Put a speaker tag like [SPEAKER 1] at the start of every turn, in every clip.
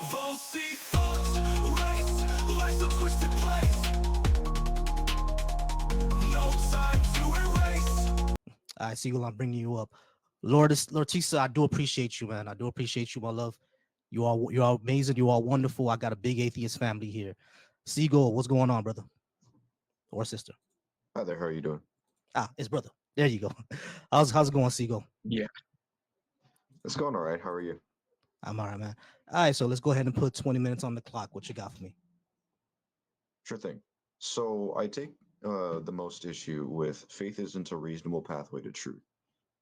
[SPEAKER 1] Falsely thoughts, race, life's a twisted place. No time to erase.
[SPEAKER 2] I see you. I'm bringing you up. Lord Tisa, I do appreciate you, man. I do appreciate you, my love. You are amazing. You are wonderful. I got a big atheist family here. Seagull, what's going on, brother or sister?
[SPEAKER 3] Hi there, how are you doing?
[SPEAKER 2] It's brother. There you go. How's it going, Seagull?
[SPEAKER 3] Yeah. It's going all right. How are you?
[SPEAKER 2] I'm all right, man. All right, so let's go ahead and put 20 minutes on the clock. What you got for me?
[SPEAKER 3] Sure thing. So I take the most issue with faith isn't a reasonable pathway to truth.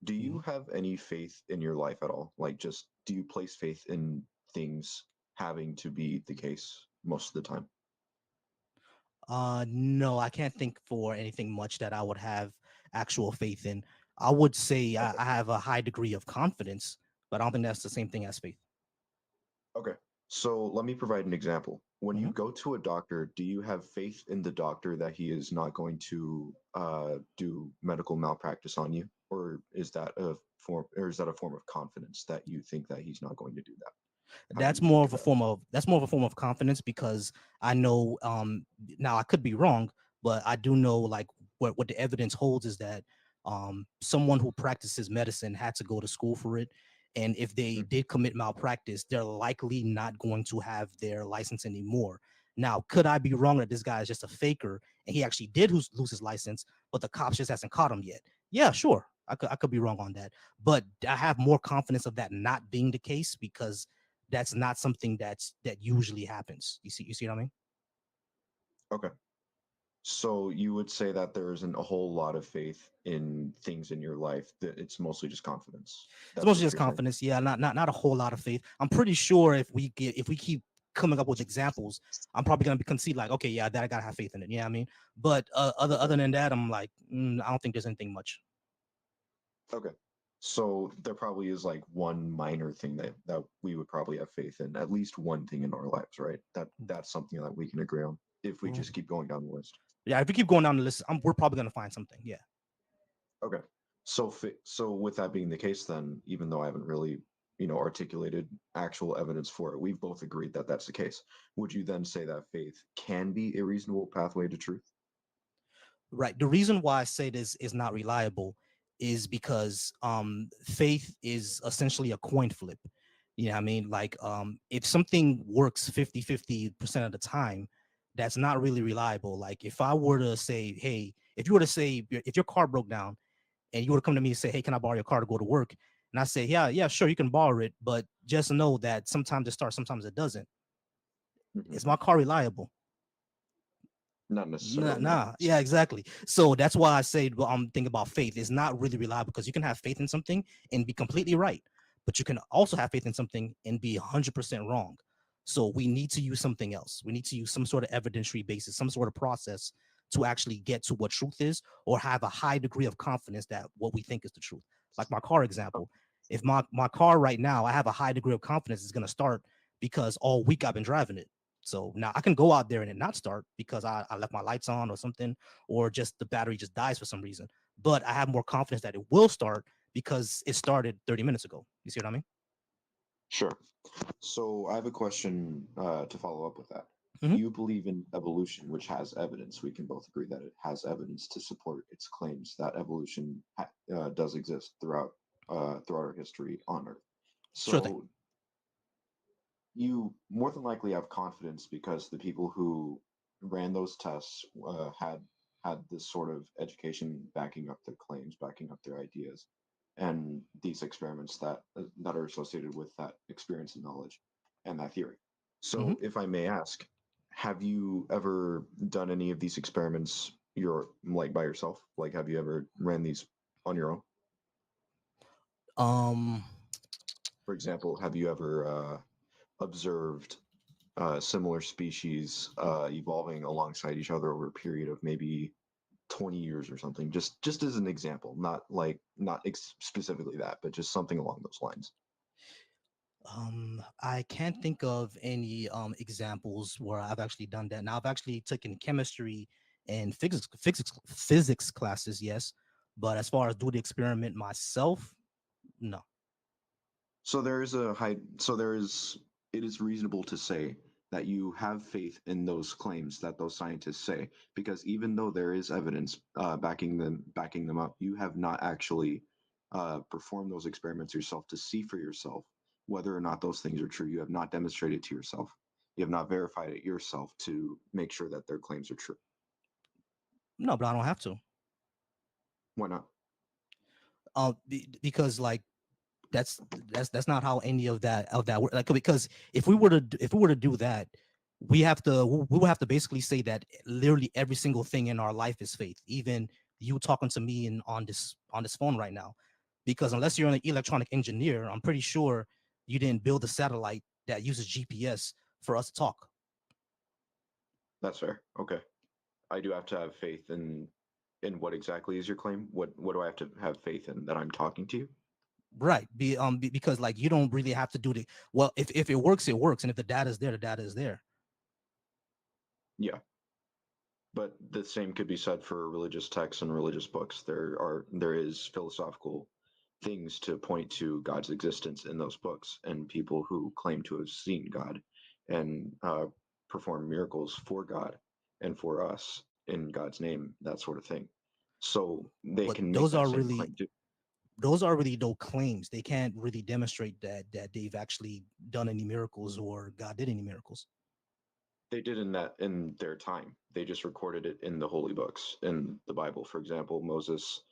[SPEAKER 3] Do you
[SPEAKER 2] Mhm.
[SPEAKER 3] have any faith in your life at all? Like, just do you place faith in things having to be the case most of the time?
[SPEAKER 2] No, I can't think for anything much that I would have actual faith in. I would say I have a high degree of confidence, but I don't think that's the same thing as faith.
[SPEAKER 3] Okay. So let me provide an example. When you
[SPEAKER 2] Mhm.
[SPEAKER 3] go to a doctor, do you have faith in the doctor that he is not going to do medical malpractice on you, or is that a form of confidence that you think that he's not going to do that? How do
[SPEAKER 2] That's
[SPEAKER 3] you
[SPEAKER 2] more
[SPEAKER 3] look
[SPEAKER 2] of
[SPEAKER 3] at
[SPEAKER 2] a
[SPEAKER 3] that?
[SPEAKER 2] form of confidence because I know now I could be wrong, but I do know like what the evidence holds is that someone who practices medicine had to go to school for it, and if they
[SPEAKER 3] Mhm.
[SPEAKER 2] did commit malpractice, they're likely not going to have their license anymore. Now, could I be wrong that this guy is just a faker and he actually did lose his license, but the cops just hasn't caught him yet? Yeah, sure. I could be wrong on that, but I have more confidence of that not being the case because that's not something that usually happens. You see what I mean?
[SPEAKER 3] Okay. So you would say that there isn't a whole lot of faith in things in your life, that it's mostly just confidence.
[SPEAKER 2] It's
[SPEAKER 3] That's
[SPEAKER 2] mostly
[SPEAKER 3] what
[SPEAKER 2] just
[SPEAKER 3] you're saying?
[SPEAKER 2] confidence. Yeah, not a whole lot of faith. I'm pretty sure if we keep coming up with examples, I'm probably gonna be concede like, okay, yeah, that I gotta have faith in it. Yeah, I mean, but other
[SPEAKER 3] Okay.
[SPEAKER 2] than that, I'm like, I don't think there's anything much.
[SPEAKER 3] Okay. So there probably is like one minor thing that we would probably have faith in, at least one thing in our lives, right? That's something that we can agree on if we just keep going down the list.
[SPEAKER 2] Yeah, if we keep going down the list, we're probably gonna find something. Yeah.
[SPEAKER 3] Okay. So with that being the case, then even though I haven't really articulated actual evidence for it, we've both agreed that that's the case. Would you then say that faith can be a reasonable pathway to truth?
[SPEAKER 2] Right. The reason why I say this is not reliable is because faith is essentially a coin flip. You know what I mean? Like if something works 50% of the time, that's not really reliable. Like if I were to say, hey, if you were to say if your car broke down and you were to come to me and say, hey, can I borrow your car to go to work? And I say, yeah, sure, you can borrow it, but just know that sometimes it starts, sometimes it doesn't.
[SPEAKER 3] Mhm.
[SPEAKER 2] Is my car reliable?
[SPEAKER 3] Not
[SPEAKER 2] Nah,
[SPEAKER 3] necessarily, no.
[SPEAKER 2] nah, yeah, exactly. So that's why I say, well, I'm thinking about faith. It's not really reliable because you can have faith in something and be completely right, but you can also have faith in something and be 100% wrong. So we need to use something else. We need to use some sort of evidentiary basis, some sort of process to actually get to what truth is, or have a high degree of confidence that what we think is the truth. Like my car example, if my car right now, I have a high degree of confidence it's going to start because all week I've been driving it. So now I can go out there and it not start because I left my lights on or something, or just the battery just dies for some reason. But I have more confidence that it will start because it started 30 minutes ago. You see what I mean?
[SPEAKER 3] Sure. So I have a question to follow up with that.
[SPEAKER 2] Mhm.
[SPEAKER 3] You believe in evolution, which has evidence. We can both agree that it has evidence to support its claims that evolution does exist throughout our history on Earth.
[SPEAKER 2] Sure thing.
[SPEAKER 3] So you more than likely have confidence because the people who ran those tests had this sort of education backing up their claims, backing up their ideas, and these experiments that are associated with that experience and knowledge and that theory.
[SPEAKER 2] Mhm.
[SPEAKER 3] So, if I may ask, have you ever done any of these experiments like by yourself? Like, have you ever ran these on your own?
[SPEAKER 2] Um,
[SPEAKER 3] For example, have you ever observed similar species evolving alongside each other over a period of maybe 20 years or something, just as an example, not specifically that, but just something along those lines.
[SPEAKER 2] I can't think of any examples where I've actually done that. Now I've actually taken chemistry and physics classes, yes, but as far as do the experiment myself, no.
[SPEAKER 3] So there is it is reasonable to say that you have faith in those claims that those scientists say, because even though there is evidence backing them up, you have not actually performed those experiments yourself to see for yourself whether or not those things are true. You have not demonstrated to yourself. You have not verified it yourself to make sure that their claims are true.
[SPEAKER 2] No, but I don't have to.
[SPEAKER 3] Why not?
[SPEAKER 2] Because like that's that's not how any of that work. Like, because if we were to if we were to do that, we would have to basically say that literally every single thing in our life is faith, even you talking to me and on this phone right now. Because unless you're an electronic engineer, I'm pretty sure you didn't build a satellite that uses GPS for us to talk.
[SPEAKER 3] That's fair. Okay. I do have to have faith in what exactly is your claim? What do I have to have faith in, that I'm talking to you?
[SPEAKER 2] Right. Because like you don't really have to do the well, if it works, it works. And if the data is there, the data is there.
[SPEAKER 3] Yeah. But the same could be said for religious texts and religious books. There is philosophical things to point to God's existence in those books, and people who claim to have seen God and perform miracles for God and for us in God's name, that sort of thing. So they
[SPEAKER 2] But
[SPEAKER 3] can make that same claim too.
[SPEAKER 2] those are really no claims. They can't really demonstrate that they've actually done any miracles or God did any miracles.
[SPEAKER 3] They did in their time. They just recorded it in the holy books. In the Bible, for example, Moses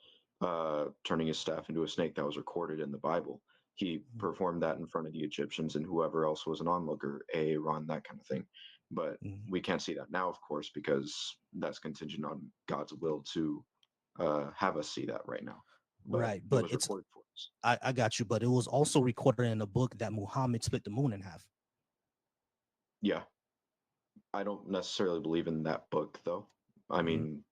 [SPEAKER 3] turning his staff into a snake, that was recorded in the Bible. He performed that in front of the Egyptians and whoever else was an onlooker, Aaron, that kind of thing. But
[SPEAKER 2] Mhm.
[SPEAKER 3] we can't see that now, of course, because that's contingent on God's will to have us see that right now. But
[SPEAKER 2] Right.
[SPEAKER 3] it
[SPEAKER 2] But
[SPEAKER 3] was
[SPEAKER 2] it's
[SPEAKER 3] recorded for us.
[SPEAKER 2] I got you, but it was also recorded in a book that Muhammad split the moon in half.
[SPEAKER 3] Yeah, I don't necessarily believe in that book, though. I
[SPEAKER 2] Mhm.
[SPEAKER 3] mean,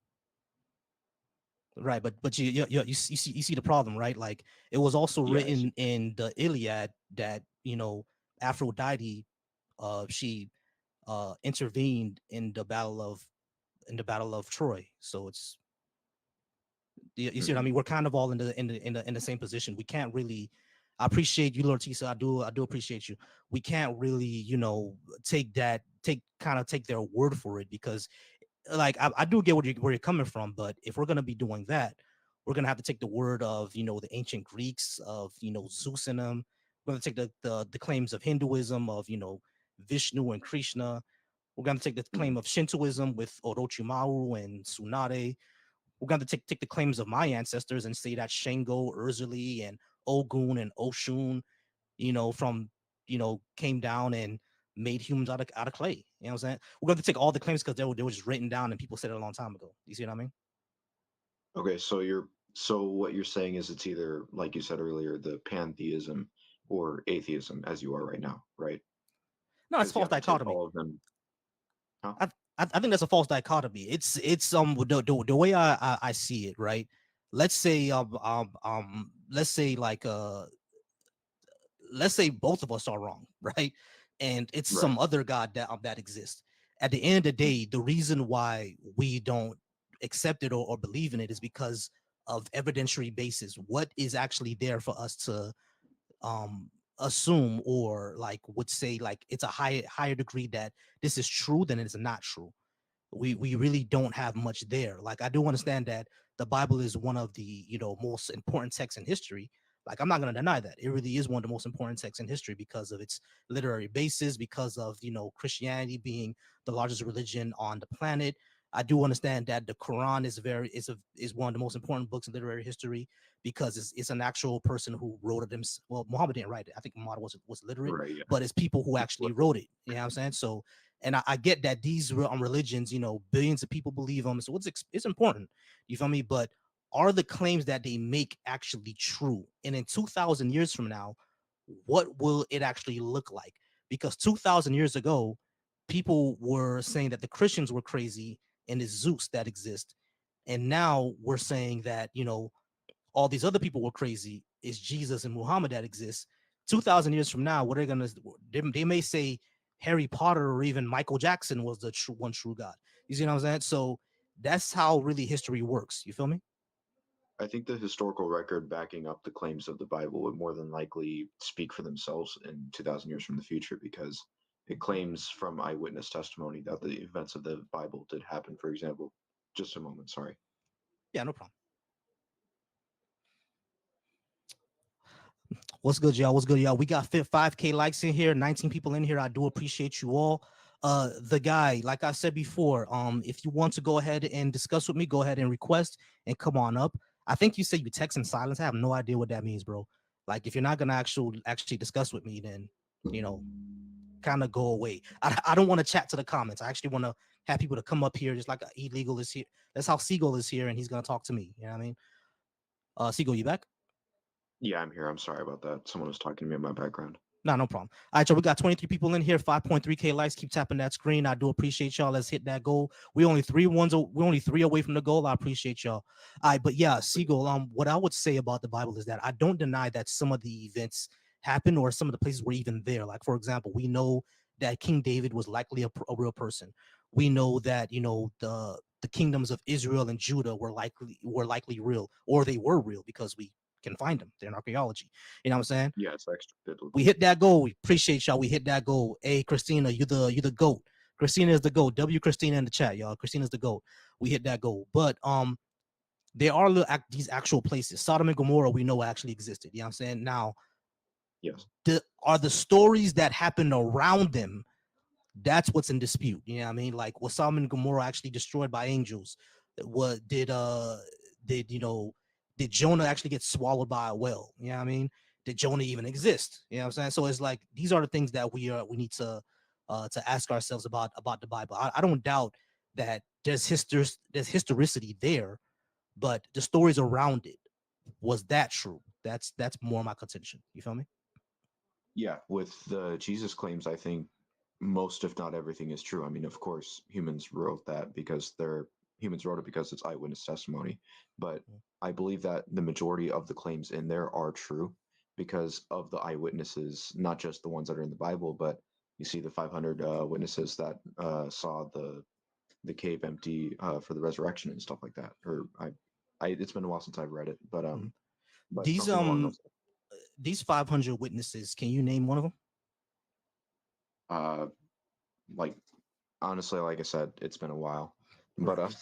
[SPEAKER 2] Right, but you see the problem, right? Like it was also
[SPEAKER 3] yeah,
[SPEAKER 2] written in the Iliad that Aphrodite, she intervened in the battle of Troy. So it's you see what I
[SPEAKER 3] mhm.
[SPEAKER 2] mean? We're kind of all in the same position. We can't really. I appreciate you, Lord Tisa. I do appreciate you. We can't really, take their word for it, because like I do get where you're coming from, but if we're gonna be doing that, we're gonna have to take the word of the ancient Greeks, of Zeus and them. We're gonna take the claims of Hinduism, of Vishnu and Krishna. We're gonna take the
[SPEAKER 3] Mhm.
[SPEAKER 2] claim of Shintoism with Orochimaru and Tsunade. We're going to take the claims of my ancestors and say that Shango, Urzuli, and Ogun and Oshun, from came down and made humans out of clay. You know what I'm saying? We're going to take all the claims because they were just written down and people said it a long time ago. You see what I mean?
[SPEAKER 3] Okay, so what you're saying is it's either, like you said earlier, the pantheism or atheism, as you are right now, right?
[SPEAKER 2] No, it's
[SPEAKER 3] Because you
[SPEAKER 2] false
[SPEAKER 3] have to take
[SPEAKER 2] dichotomy.
[SPEAKER 3] all of them. Huh?
[SPEAKER 2] I, I think that's a false dichotomy. It's the way I see it, right? Let's say let's say like let's say both of us are wrong, right? And it's
[SPEAKER 3] Right.
[SPEAKER 2] some other God that exists. At the end of the
[SPEAKER 3] Mhm.
[SPEAKER 2] day, the reason why we don't accept it or believe in it is because of evidentiary basis. What is actually there for us to assume, or like would say like it's a higher degree that this is true than it is not true. We really don't have much there. Like I do understand that the Bible is one of the most important texts in history. Like I'm not going to deny that it really is one of the most important texts in history because of its literary basis, because of Christianity being the largest religion on the planet. I do understand that the Quran is one of the most important books in literary history because it's an actual person who wrote it. Well, Muhammad didn't write it. I think Muhammad was literate,
[SPEAKER 3] Right. Yeah.
[SPEAKER 2] but it's people who
[SPEAKER 3] He
[SPEAKER 2] actually
[SPEAKER 3] flipped it.
[SPEAKER 2] wrote it. You know what I'm saying? So, and I get that these religions, billions of people believe them, so it's important. You feel me? But are the claims that they make actually true? And in 2,000 years from now, what will it actually look like? Because 2,000 years ago, people were saying that the Christians were crazy and it's Zeus that exists, and now we're saying that all these other people were crazy. It's Jesus and Muhammad that exists. 2,000 years from now, what are they gonna? They may say Harry Potter or even Michael Jackson was the one true God. You see what I'm saying? So that's how really history works. You feel me?
[SPEAKER 3] I think the historical record backing up the claims of the Bible would more than likely speak for themselves in 2,000 years from the future because it claims from eyewitness testimony that the events of the Bible did happen. For example, just a moment, sorry.
[SPEAKER 2] Yeah, no problem. What's good, y'all? What's good, y'all? We got 5K likes in here, 19 people in here. I do appreciate you all. The guy, like I said before, if you want to go ahead and discuss with me, go ahead and request and come on up. I think you said you text in silence. I have no idea what that means, bro. Like, if you're not gonna actually discuss with me, then kind of go away. I don't want to chat to the comments. I actually want to have people to come up here, just like illegal is here. That's how Seagull is here, and he's gonna talk to me. You know what I mean? Seagull, you back?
[SPEAKER 3] Yeah, I'm here. I'm sorry about that. Someone was talking to me in my background.
[SPEAKER 2] No problem. All right, y'all. We got 23 people in here, 5.3K likes. Keep tapping that screen. I do appreciate y'all. Let's hit that goal. We're only three away from the goal. I appreciate y'all. All right, but yeah, Seagull. What I would say about the Bible is that I don't deny that some of the events happened or some of the places were even there. Like, for example, we know that King David was likely a real person. We know that the kingdoms of Israel and Judah were likely real, or they were real because we can find them. They're in archaeology. You know what I'm saying?
[SPEAKER 3] Yeah, it's extra biblical.
[SPEAKER 2] We hit that goal. We appreciate y'all. We hit that goal. Hey, Christina, you the GOAT. Christina is the GOAT. W Christina in the chat, y'all. Christina's the GOAT. We hit that goal. But there are these actual places. Sodom and Gomorrah, we know actually existed. You know what I'm saying? Now,
[SPEAKER 3] Yes.
[SPEAKER 2] are the stories that happened around them, that's what's in dispute. You know what I mean? Like, was Sodom and Gomorrah actually destroyed by angels? What did Jonah actually get swallowed by a whale? You know what I mean? Did Jonah even exist? You know what I'm saying? So it's like these are the things that we need to ask ourselves about the Bible. I don't doubt that there's historicity there, but the stories around it, was that true? That's more my contention. You feel me?
[SPEAKER 3] Yeah, with the Jesus claims, I think most, if not everything, is true. I mean, of course, humans wrote it because it's eyewitness testimony. But I believe that the majority of the claims in there are true because of the eyewitnesses, not just the ones that are in the Bible, but you see the 500 witnesses that saw the cave empty for the resurrection and stuff like that. Or it's been a while since I've read it, but
[SPEAKER 2] These
[SPEAKER 3] something along those.
[SPEAKER 2] These 500 witnesses, can you name one of them?
[SPEAKER 3] Like honestly, like I said, it's been a while, but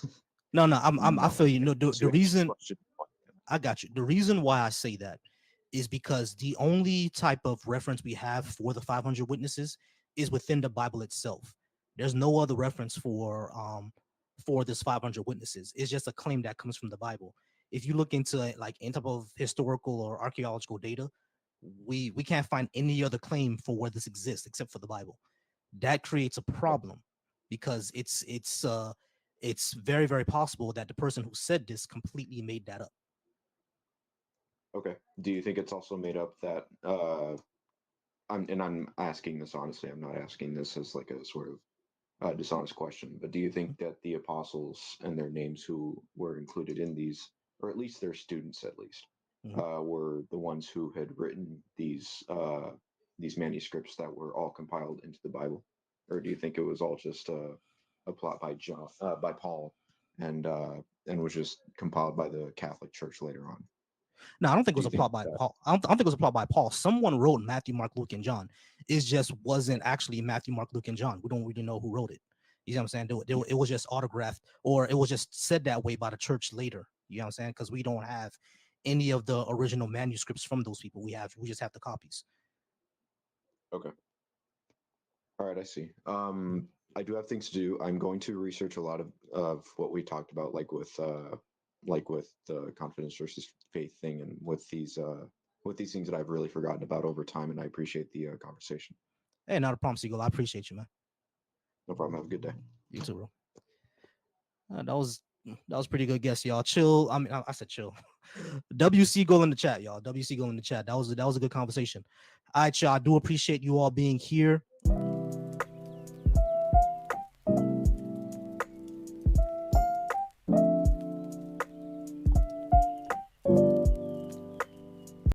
[SPEAKER 2] No, I feel you. No, the reason
[SPEAKER 3] question.
[SPEAKER 2] I got you. The reason why I say that is because the only type of reference we have for the 500 witnesses is within the Bible itself. There's no other reference for this 500 witnesses. It's just a claim that comes from the Bible. If you look into like any type of historical or archaeological data, we can't find any other claim for where this exists except for the Bible. That creates a problem because it's very, very possible that the person who said this completely made that up.
[SPEAKER 3] Okay. Do you think it's also made up that I'm asking this honestly, I'm not asking this as like a sort of dishonest question, but do you think that the apostles and their names who were included in these, or at least their students at least, were the ones who had written these manuscripts that were all compiled into the Bible? Or do you think it was all just a plot by Paul and was just compiled by the Catholic Church later on?
[SPEAKER 2] No, I don't think it was a plot by Paul. I don't think it was a plot by Paul. Someone wrote Matthew, Mark, Luke, and John. It just wasn't actually Matthew, Mark, Luke, and John. We don't really know who wrote it. You know what I'm saying? It was just autographed, or it was just said that way by the church later. You know what I'm saying? Because we don't have any of the original manuscripts from those people. We just have the copies.
[SPEAKER 3] Okay. All right, I see. I do have things to do. I'm going to research a lot of what we talked about, like with the confidence versus faith thing, and with these things that I've really forgotten about over time. And I appreciate the conversation.
[SPEAKER 2] Hey, not a problem, Seagull. I appreciate you, man.
[SPEAKER 3] No problem. Have a good day.
[SPEAKER 2] You too, bro. That was pretty good guess, y'all. Chill. I mean, I said chill. WC Goal in the chat, y'all. WC Goal in the chat. That was a good conversation. All right, y'all. I do appreciate you all being here.